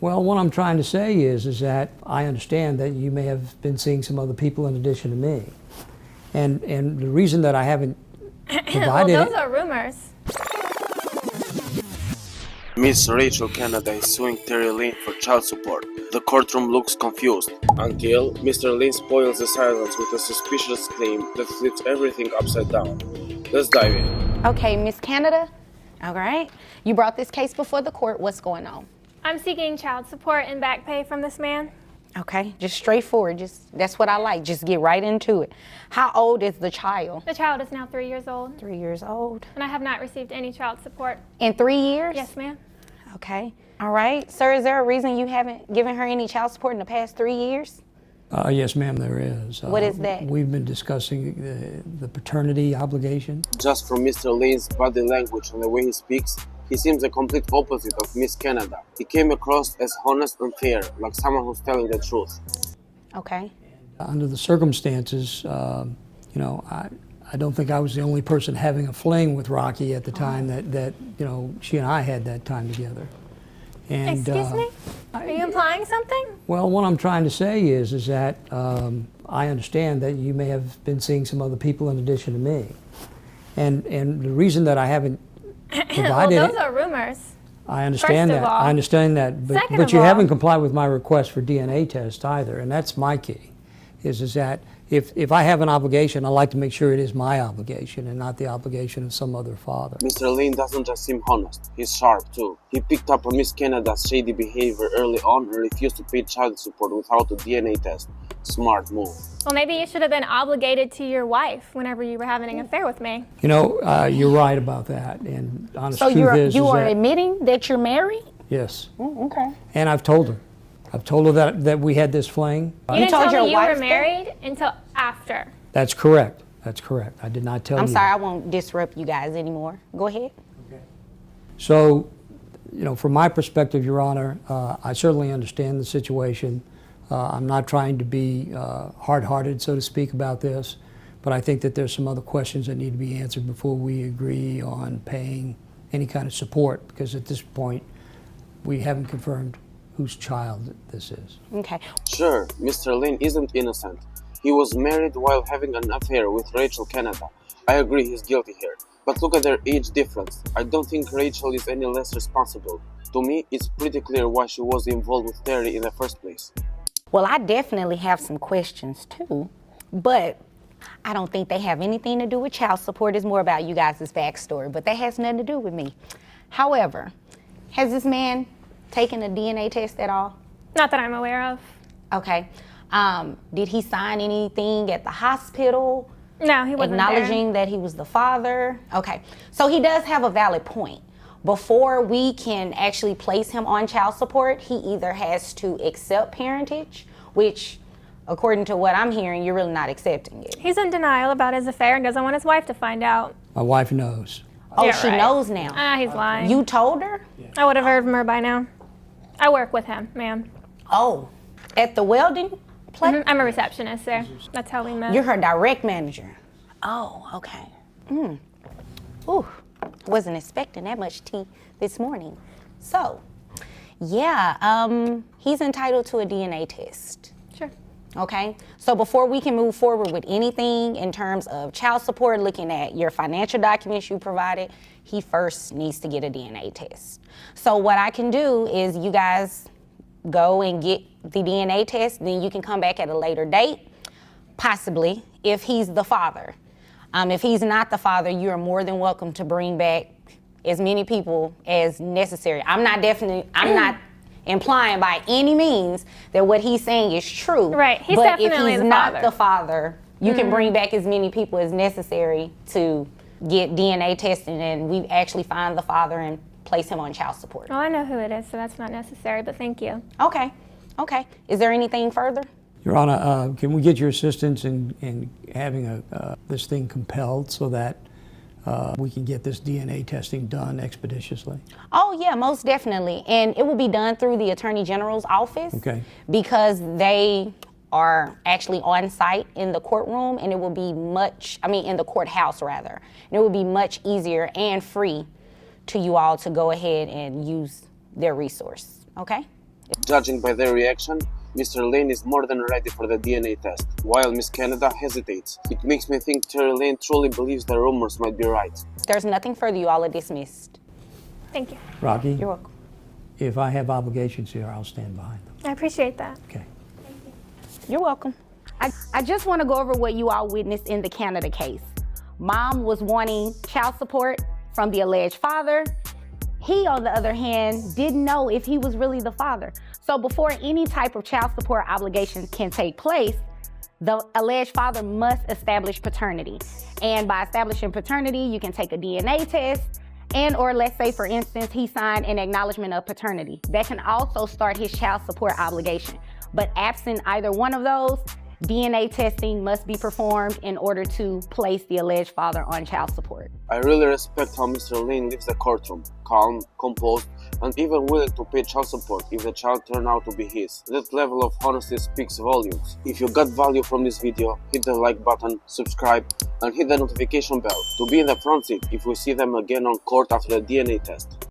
Well, what I'm trying to say is that I understand that you may have been seeing some other people in addition to me. And the reason that I haven't provided... Well, those are rumors. Miss Rachel Canada is suing Terry Lynn for child support. The courtroom looks confused until Mr. Lynn spoils the silence with a suspicious claim that flips everything upside down. Let's dive in. Okay, Miss Canada. All right. You brought this case before the court. What's going on? I'm seeking child support and back pay from this man. Okay, just straightforward. That's what I like. Just get right into it. How old is the child? The child is now 3 years old. 3 years old. And I have not received any child support. In 3 years? Yes, ma'am. Okay. All right. Sir, is there a reason you haven't given her any child support in the past 3 years? Yes, ma'am, there is. What is that? We've been discussing the paternity obligation. Just from Mr. Lynn's body language and the way he speaks, he seems the complete opposite of Miss Canada. He came across as honest and fair, like someone who's telling the truth. Okay. Under the circumstances, you know, I don't think I was the only person having a fling with Rocky at the time that you know, she and I had that time together. And, Excuse me? Are you implying something? Well, what I'm trying to say is that I understand that you may have been seeing some other people in addition to me. And the reason that I haven't provided... Well, those are rumors. I understand First of that. all. I understand that. Second But of you all- haven't complied with my request for DNA test either, and that's my key. Is that if I have an obligation, I like to make sure it is my obligation and not the obligation of some other father. Mr. Lynn doesn't just seem honest, he's sharp too. He picked up on Miss Canada's shady behavior early on and refused to pay child support without a DNA test. Smart move. Well, maybe you should have been obligated to your wife whenever you were having an affair with me. You know, you're right about that, and honest So truth is you are that, admitting that you're married? yes. Oh, okay. And I've told her. I've told her that we had this fling. You didn't told tell your me you wife were that? married until after. That's correct. That's correct. I did not tell you. I'm sorry, I won't disrupt you guys anymore. Go ahead. So, you know, from my perspective, Your Honor, I certainly understand the situation. I'm not trying to be hard-hearted, so to speak, about this, but I think that there's some other questions that need to be answered before we agree on paying any kind of support, because at this point, we haven't confirmed whose child this is. Okay. Sure, Mr. Lynn isn't innocent. He was married while having an affair with Rachel Canada. I agree he's guilty here. But look at their age difference. I don't think Rachel is any less responsible. To me, it's pretty clear why she was involved with Terry in the first place. Well, I definitely have some questions too, but I don't think they have anything to do with child support. It's more about you guys' backstory, but that has nothing to do with me. However, has this man taken a DNA test at all? Not that I'm aware of. Okay. Did he sign anything at the hospital? No, he wasn't acknowledging that he was the father? Okay. So he does have a valid point. Before we can actually place him on child support, he either has to accept parentage, which, according to what I'm hearing, you're really not accepting it. He's in denial about his affair and doesn't want his wife to find out. My wife knows. Oh, Yeah, she right. knows now. He's lying. You told her? I would have heard from her by now. I work with him, ma'am. Oh, at the welding place? I'm a receptionist there. That's how we met. You're her direct manager. Oh, okay. Ooh, wasn't expecting that much tea this morning. So, yeah, he's entitled to a DNA test. Sure. Okay, so before we can move forward with anything in terms of child support, looking at your financial documents you provided, he first needs to get a DNA test. So what I can do is you guys go and get the DNA test, then you can come back at a later date, possibly, if he's the father. If he's not the father, you are more than welcome to bring back as many people as necessary. I'm not implying by any means that what he's saying is true. Right, he's but definitely if he's the not father. the father, you can bring back as many people as necessary to get DNA tested, and we actually find the father and place him on child support. Well, I know who it is, so that's not necessary, but thank you. Okay. Is there anything further? Your Honor, can we get your assistance in having this thing compelled so that we can get this DNA testing done expeditiously? Oh yeah, most definitely. And it will be done through the Attorney General's office. Okay. Because they are actually on site in the courtroom, and it will be in the courthouse rather. And it will be much easier and free to you all to go ahead and use their resource. Okay? Judging by their reaction, Mr. Lane is more than ready for the DNA test, while Miss Canada hesitates. It makes me think Terry Lane truly believes the rumors might be right. There's nothing further. You all are dismissed. Thank you. Rocky, You're welcome. if I have obligations here, I'll stand behind them. I appreciate that. Okay. You're welcome. I just want to go over what you all witnessed in the Canada case. Mom was wanting child support from the alleged father. He, on the other hand, didn't know if he was really the father. So before any type of child support obligation can take place, the alleged father must establish paternity. And by establishing paternity, you can take a DNA test, and or let's say, for instance, he signed an acknowledgement of paternity. That can also start his child support obligation. But absent either one of those, DNA testing must be performed in order to place the alleged father on child support. I really respect how Mr. Lane leaves the courtroom, calm, composed, and even willing to pay child support if the child turned out to be his. That level of honesty speaks volumes. If you got value from this video, hit the like button, subscribe, and hit the notification bell to be in the front seat if we see them again on court after the DNA test.